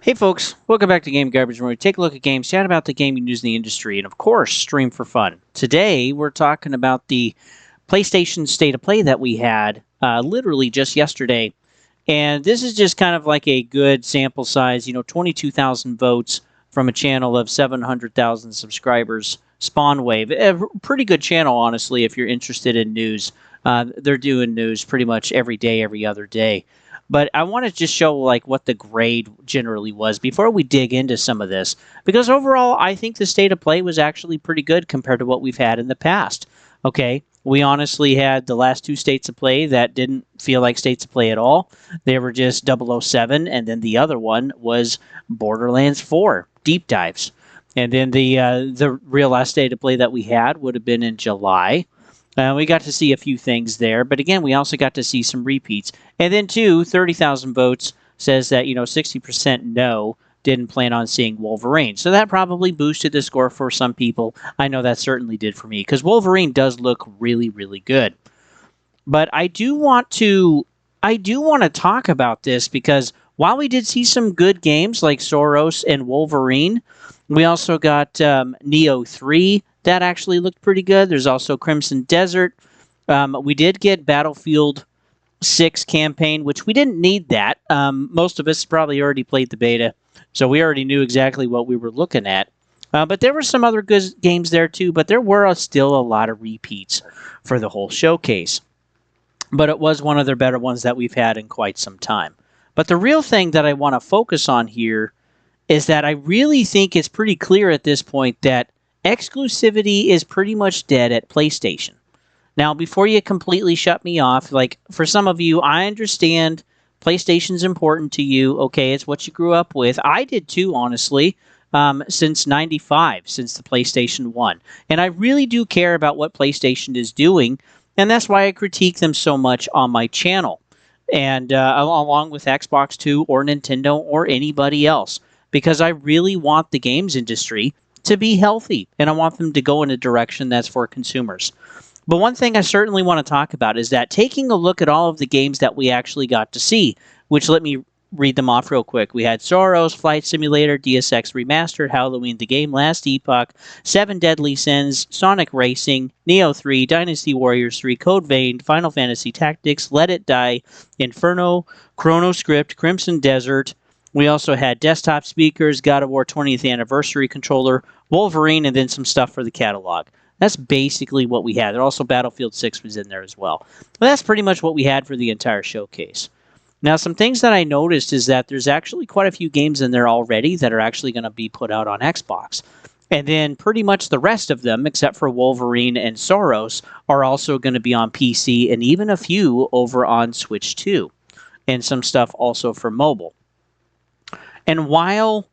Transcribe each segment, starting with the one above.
Hey folks, welcome back to Game Garbage, where we take a look at games, chat about the gaming news in the industry, and of course, stream for fun. Today, we're talking about the PlayStation State of Play that we had literally just yesterday. And this is just kind of like a good sample size, 22,000 votes from a channel of 700,000 subscribers. Spawnwave, a pretty good channel, honestly, if you're interested in news. They're doing news pretty much every day, every other day. But I want to just show like what the grade generally was before we dig into some of this, because overall I think the state of play was actually pretty good compared to what we've had in the past. Okay, we honestly had the last two states of play that didn't feel like states of play at all. They were just 007, and then the other one was Borderlands 4 deep dives. And then the real last state of play that we had would have been in July. We got to see a few things there, but again, we also got to see some repeats. And then, 30,000 votes says that, 60% no, didn't plan on seeing Wolverine. So that probably boosted the score for some people. I know that certainly did for me, because Wolverine does look really, really good. But I do want to talk about this, because while we did see some good games like Soros and Wolverine, we also got Neo 3. That actually looked pretty good. There's also Crimson Desert. We did get Battlefield 6 campaign, which we didn't need that. Most of us probably already played the beta, so we already knew exactly what we were looking at. But there were some other good games there too, but there were still a lot of repeats for the whole showcase. But it was one of the better ones that we've had in quite some time. But the real thing that I want to focus on here is that I really think it's pretty clear at this point that exclusivity is pretty much dead at PlayStation. Now, before you completely shut me off, like for some of you, I understand PlayStation's important to you. Okay, it's what you grew up with. I did too, honestly, since '95, since the PlayStation 1. And I really do care about what PlayStation is doing, and that's why I critique them so much on my channel. And along with Xbox 2 or Nintendo or anybody else, because I really want the games industry to be healthy, and I want them to go in a direction that's for consumers. But one thing I certainly want to talk about is that taking a look at all of the games that we actually got to see, which let me read them off real quick. We had Soros, Flight Simulator, DSX Remastered, Halloween the Game, Last Epoch, 7 Deadly Sins, Sonic Racing, Neo 3, Dynasty Warriors 3, Code Vein, Final Fantasy Tactics, Let It Die, Inferno, Chrono Script, Crimson Desert. We also had desktop speakers, God of War 20th Anniversary controller, Wolverine, and then some stuff for the catalog. That's basically what we had. There also Battlefield 6 was in there as well. But that's pretty much what we had for the entire showcase. Now, some things that I noticed is that there's actually quite a few games in there already that are actually going to be put out on Xbox. And then pretty much the rest of them, except for Wolverine and Soros, are also going to be on PC, and even a few over on Switch 2. And some stuff also for mobile. And while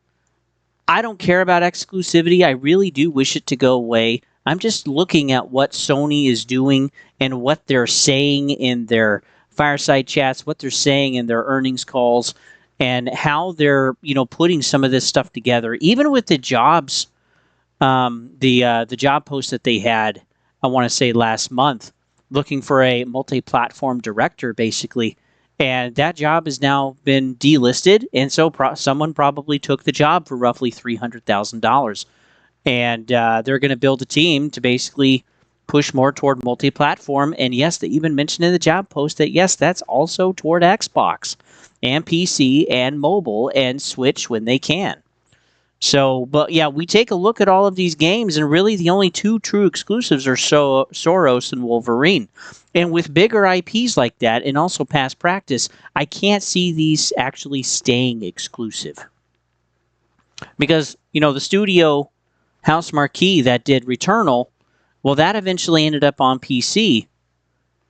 I don't care about exclusivity, I really do wish it to go away. I'm just looking at what Sony is doing and what they're saying in their fireside chats, what they're saying in their earnings calls, and how they're, putting some of this stuff together. Even with the jobs, the job post that they had, I want to say last month, looking for a multi-platform director, basically. And that job has now been delisted, and so someone probably took the job for roughly $300,000. And they're going to build a team to basically push more toward multi-platform. And yes, they even mentioned in the job post that, yes, that's also toward Xbox and PC and mobile and Switch when they can. So, but yeah, we take a look at all of these games, and really the only two true exclusives are Soros and Wolverine. And with bigger IPs like that, and also past practice, I can't see these actually staying exclusive. Because, the studio House Marquee that did Returnal, well, that eventually ended up on PC.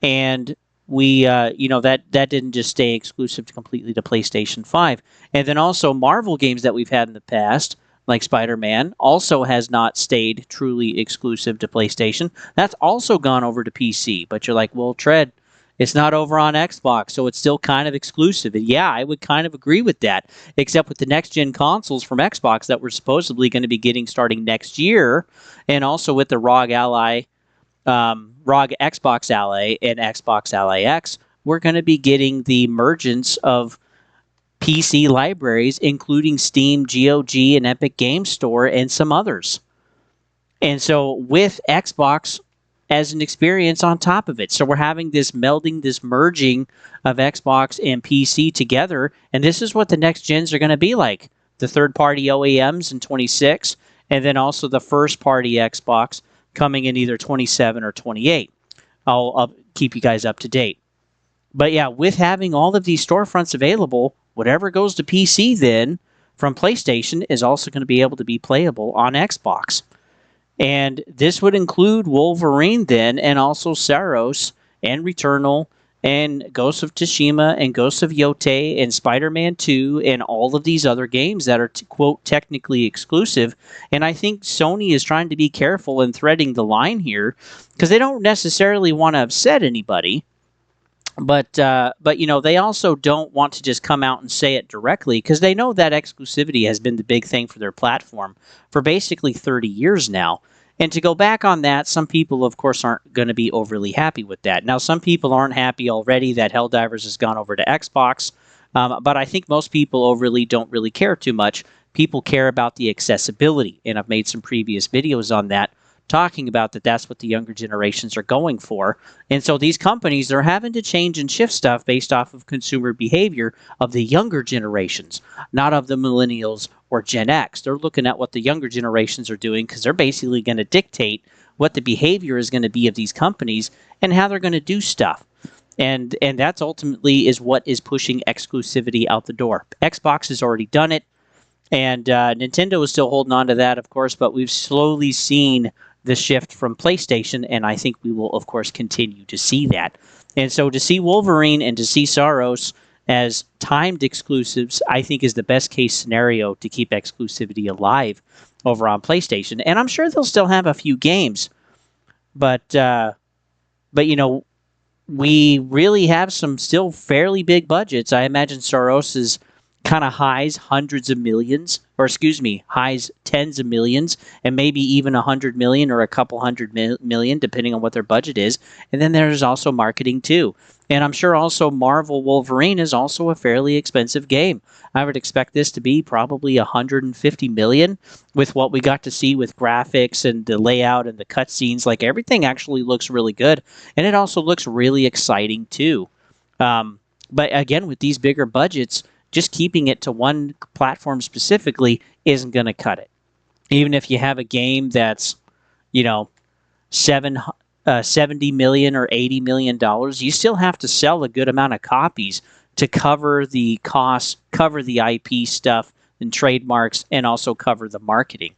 And we, that didn't just stay exclusive completely to PlayStation 5. And then also Marvel games that we've had in the past, like Spider-Man, also has not stayed truly exclusive to PlayStation. That's also gone over to PC. But you're like, well, Tread, it's not over on Xbox, so it's still kind of exclusive. And yeah, I would kind of agree with that, except with the next-gen consoles from Xbox that we're supposedly going to be getting starting next year, and also with the ROG Ally, ROG Xbox Ally and Xbox Ally X, we're going to be getting the emergence of PC libraries, including Steam, GOG, and Epic Game Store, and some others. And so with Xbox as an experience on top of it. So we're having this melding, this merging of Xbox and PC together. And this is what the next gens are going to be like. The third-party OEMs in 26, and then also the first-party Xbox coming in either 27 or 28. I'll keep you guys up to date. But yeah, with having all of these storefronts available, whatever goes to PC then from PlayStation is also going to be able to be playable on Xbox. And this would include Wolverine then, and also Saros, and Returnal, and Ghost of Tsushima, and Ghost of Yotei, and Spider-Man 2, and all of these other games that are, quote, technically exclusive. And I think Sony is trying to be careful in threading the line here, because they don't necessarily want to upset anybody. But they also don't want to just come out and say it directly, because they know that exclusivity has been the big thing for their platform for basically 30 years now. And to go back on that, some people, of course, aren't going to be overly happy with that. Now, some people aren't happy already that Helldivers has gone over to Xbox, but I think most people don't really care too much. People care about the accessibility, and I've made some previous videos on that, talking about that's what the younger generations are going for. And so these companies, they're having to change and shift stuff based off of consumer behavior of the younger generations, not of the millennials or Gen X. They're looking at what the younger generations are doing, because they're basically going to dictate what the behavior is going to be of these companies and how they're going to do stuff. And that's ultimately is what is pushing exclusivity out the door. Xbox has already done it, and Nintendo is still holding on to that, of course, but we've slowly seen the shift from PlayStation, and I think we will, of course, continue to see that. And so to see Wolverine and to see Saros as timed exclusives, I think is the best case scenario to keep exclusivity alive over on PlayStation. And I'm sure they'll still have a few games, but we really have some still fairly big budgets. I imagine Saros is kind of highs hundreds of millions, highs tens of millions, and maybe even 100 million or a couple hundred million, depending on what their budget is. And then there's also marketing too. And I'm sure also Marvel Wolverine is also a fairly expensive game. I would expect this to be probably 150 million with what we got to see with graphics and the layout and the cutscenes. Like, everything actually looks really good. And it also looks really exciting too. But again, with these bigger budgets, just keeping it to one platform specifically isn't going to cut it. Even if you have a game that's, 70 million or $80 million, you still have to sell a good amount of copies to cover the costs, cover the IP stuff and trademarks, and also cover the marketing.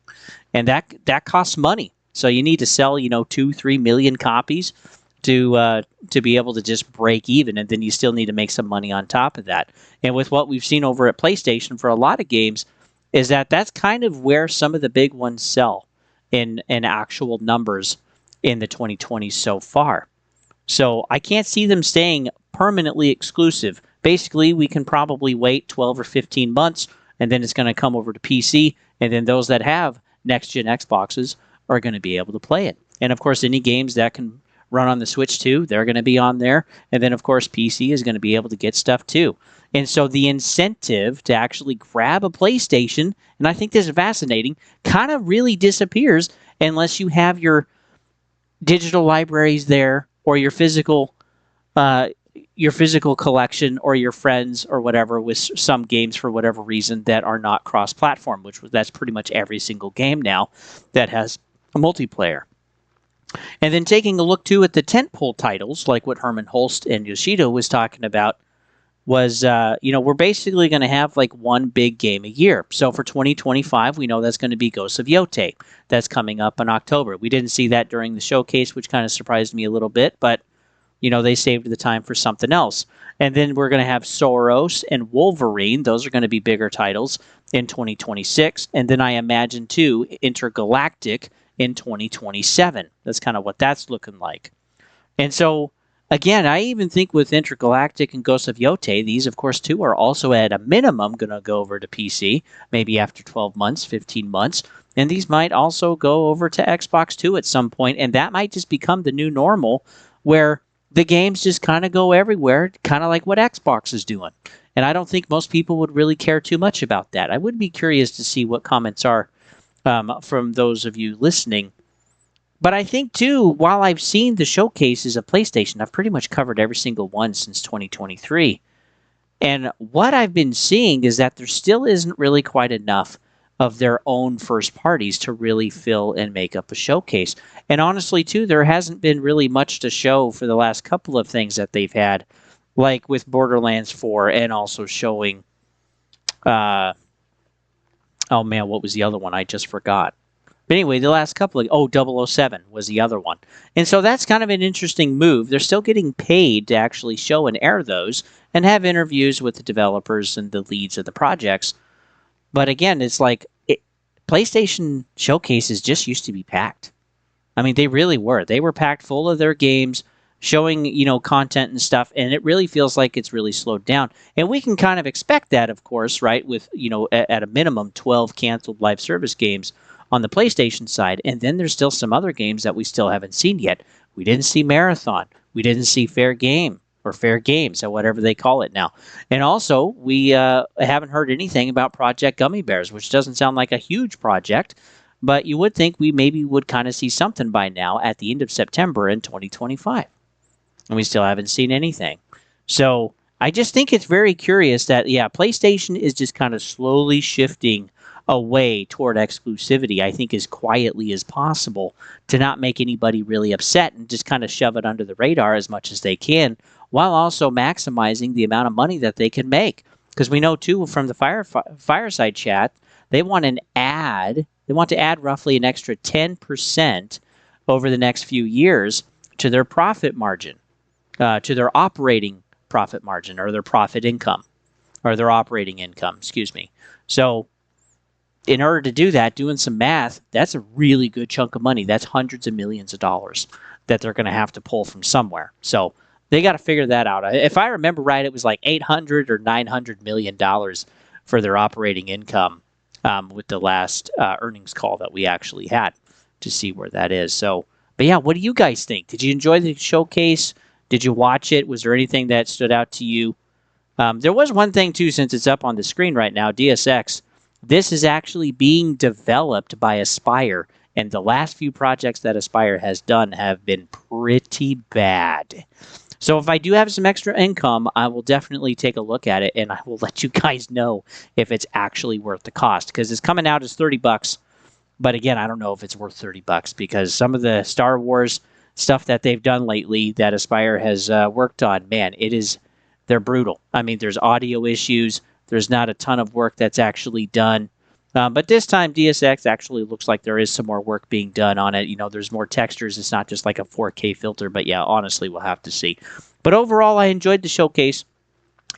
And that costs money. So you need to sell, 2-3 million copies to be able to just break even, and then you still need to make some money on top of that. And with what we've seen over at PlayStation for a lot of games, is that's kind of where some of the big ones sell in actual numbers in the 2020s so far. So I can't see them staying permanently exclusive. Basically, we can probably wait 12 or 15 months, and then it's going to come over to PC, and then those that have next-gen Xboxes are going to be able to play it. And of course, any games that can run on the Switch too, they're going to be on there. And then, of course, PC is going to be able to get stuff too. And so the incentive to actually grab a PlayStation, and I think this is fascinating, kind of really disappears unless you have your digital libraries there, or your physical collection, or your friends or whatever, with some games for whatever reason that are not cross-platform, that's pretty much every single game now that has a multiplayer. And then taking a look, too, at the tentpole titles, like what Herman Holst and Yoshida was talking about, was, we're basically going to have like one big game a year. So for 2025, we know that's going to be Ghost of Yotei. That's coming up in October. We didn't see that during the showcase, which kind of surprised me a little bit, but, they saved the time for something else. And then we're going to have Saros and Wolverine. Those are going to be bigger titles in 2026. And then I imagine, too, Intergalactic in 2027. That's kind of what that's looking like. And so, again, I even think with Intergalactic and Ghost of Yotei, these, of course, too, are also at a minimum going to go over to PC, maybe after 12 months, 15 months. And these might also go over to Xbox, too, at some point. And that might just become the new normal, where the games just kind of go everywhere, kind of like what Xbox is doing. And I don't think most people would really care too much about that. I would be curious to see what comments are from those of you listening. But I think, too, while I've seen the showcases of PlayStation, I've pretty much covered every single one since 2023. And what I've been seeing is that there still isn't really quite enough of their own first parties to really fill and make up a showcase. And honestly, too, there hasn't been really much to show for the last couple of things that they've had, like with Borderlands 4 and also showing, oh man, what was the other one? I just forgot. But anyway, the last couple of, 007 was the other one. And so that's kind of an interesting move. They're still getting paid to actually show and air those and have interviews with the developers and the leads of the projects. But again, it's like PlayStation showcases just used to be packed. I mean, they really were. They were packed full of their games, showing, content and stuff, and it really feels like it's really slowed down. And we can kind of expect that, of course, right, with, at a minimum 12 canceled live service games on the PlayStation side, and then there's still some other games that we still haven't seen yet. We didn't see Marathon. We didn't see Fair Game, or Fair Games, or whatever they call it now. And also, we haven't heard anything about Project Gummy Bears, which doesn't sound like a huge project, but you would think we maybe would kind of see something by now at the end of September in 2025. And we still haven't seen anything. So I just think it's very curious that, PlayStation is just kind of slowly shifting away toward exclusivity, I think, as quietly as possible to not make anybody really upset and just kind of shove it under the radar as much as they can, while also maximizing the amount of money that they can make. Because we know, too, from the Fireside Chat, they want to add roughly an extra 10% over the next few years to their profit margin, to their operating profit margin, or their profit income, or their operating income, excuse me. So in order to do that, doing some math, that's a really good chunk of money. That's hundreds of millions of dollars that they're going to have to pull from somewhere. So they got to figure that out. If I remember right, it was like $800 or $900 million for their operating income with the last earnings call that we actually had to see where that is. So, but yeah, what do you guys think? Did you enjoy the showcase? Did you watch it? Was there anything that stood out to you? There was one thing, too, since it's up on the screen right now, DSX. This is actually being developed by Aspyr, and the last few projects that Aspyr has done have been pretty bad. So if I do have some extra income, I will definitely take a look at it, and I will let you guys know if it's actually worth the cost, because it's coming out as $30. But again, I don't know if it's worth $30 because some of the Star Wars stuff that they've done lately that Aspyr has worked on, man, they're brutal. I mean, there's audio issues. There's not a ton of work that's actually done. But this time, DSX actually looks like there is some more work being done on it. There's more textures. It's not just like a 4K filter. But yeah, honestly, we'll have to see. But overall, I enjoyed the showcase.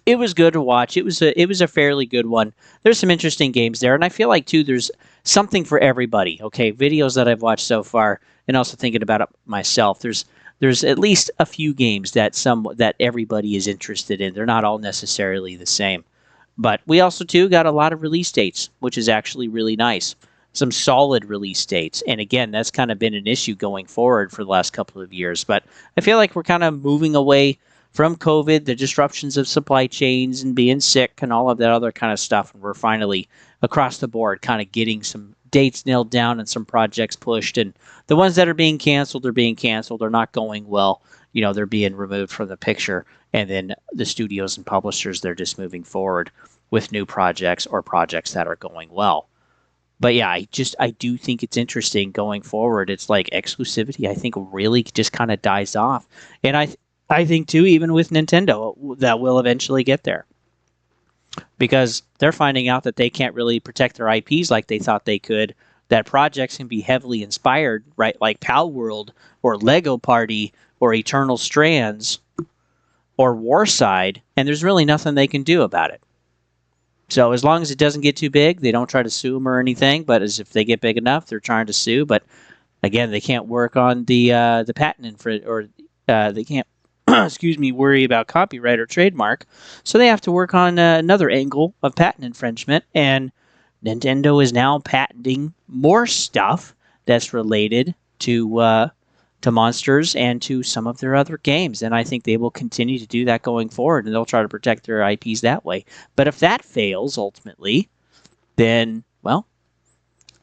It was good to watch. It was a fairly good one. There's some interesting games there. And I feel like, too, there's something for everybody. Okay, videos that I've watched so far, and also thinking about it myself, there's at least a few games that everybody is interested in. They're not all necessarily the same. But we also, too, got a lot of release dates, which is actually really nice. Some solid release dates. And again, that's kind of been an issue going forward for the last couple of years. But I feel like we're kind of moving away from COVID, the disruptions of supply chains and being sick and all of that other kind of stuff. And we're finally, across the board, kind of getting some dates nailed down and some projects pushed. And the ones that are being canceled are being canceled. They're not going well. They're being removed from the picture. And then the studios and publishers, they're just moving forward with new projects or projects that are going well. But yeah, I do think it's interesting going forward. It's like exclusivity, I think, really just kind of dies off. And I think, too, even with Nintendo, that will eventually get there. Because they're finding out that they can't really protect their IPs like they thought they could, that projects can be heavily inspired, right? Like Pal World or Lego Party or Eternal Strands or Warside, and there's really nothing they can do about it. So as long as it doesn't get too big, they don't try to sue them or anything, but as if they get big enough, they're trying to sue. But again, they can't work on the patent infringement, or they can't, worry about copyright or trademark. So they have to work on another angle of patent infringement, and Nintendo is now patenting more stuff that's related to to Monsters and to some of their other games. And I think they will continue to do that going forward, and they'll try to protect their IPs that way. But if that fails ultimately, then, well,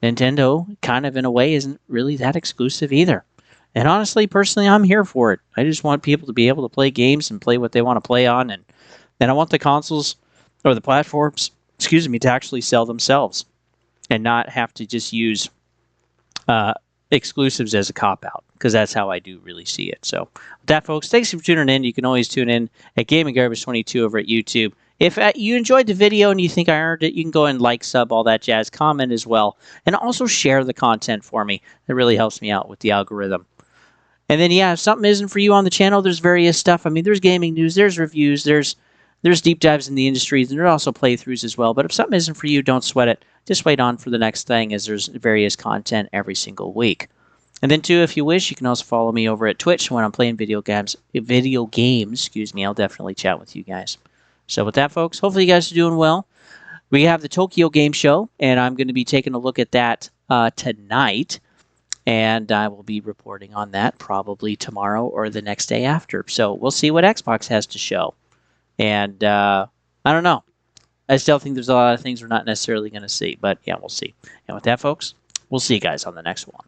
Nintendo kind of in a way isn't really that exclusive either. And honestly, personally, I'm here for it. I just want people to be able to play games and play what they want to play on, and I want the consoles or the platforms, to actually sell themselves and not have to just use exclusives as a cop-out, because that's how I do really see it. So with that, folks, thanks for tuning in. You can always tune in at Gaming Garbage 22 over at YouTube. If you enjoyed the video and you think I earned it, you can go and like, sub, all that jazz, comment as well, and also share the content for me. It really helps me out with the algorithm. And then, yeah, if something isn't for you on the channel, there's various stuff. I mean, there's gaming news, there's reviews, there's deep dives in the industries, and there are also playthroughs as well. But if something isn't for you, don't sweat it. Just wait on for the next thing, as there's various content every single week. And then, too, if you wish, you can also follow me over at Twitch when I'm playing video games. I'll definitely chat with you guys. So with that, folks, hopefully you guys are doing well. We have the Tokyo Game Show, and I'm going to be taking a look at that tonight. And I will be reporting on that probably tomorrow or the next day after. So we'll see what Xbox has to show. And I don't know. I still think there's a lot of things we're not necessarily going to see. But yeah, we'll see. And with that, folks, we'll see you guys on the next one.